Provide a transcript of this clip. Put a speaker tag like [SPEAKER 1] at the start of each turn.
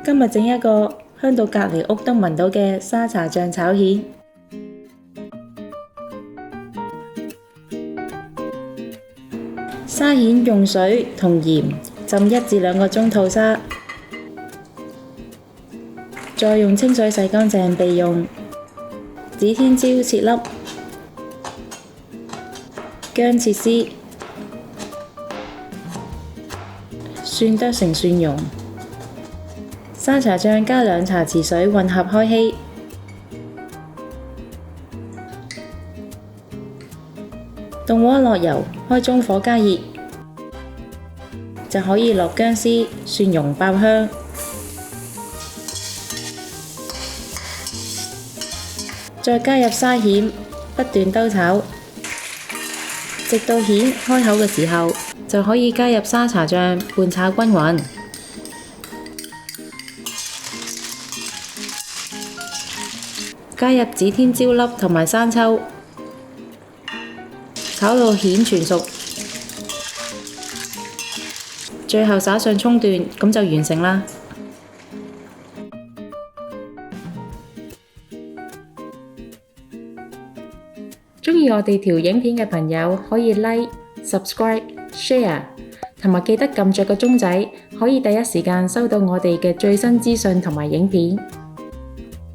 [SPEAKER 1] 今日整一個香到隔離屋都聞到嘅沙茶醬炒蜆。沙蜆用水同鹽浸1至2個鐘吐沙，再用清水洗乾淨備用。指天椒切粒，薑切絲，蒜剁成蒜蓉。沙茶醬加2茶匙水混合開稀，動鍋落油，開中火加熱，就可以落薑絲、蒜蓉爆香，再加入沙蜆，不斷兜炒，直到蜆開口嘅時候，就可以加入沙茶醬拌炒均勻。加入指天椒粒同埋生抽，炒到蜆全熟，最後灑上蔥段，咁就完成啦。鍾意我哋條影片嘅朋友可以 Like、Subscribe、Share， 同埋記得撳着個鐘仔，可以第一時間收到我哋嘅最新資訊同埋影片。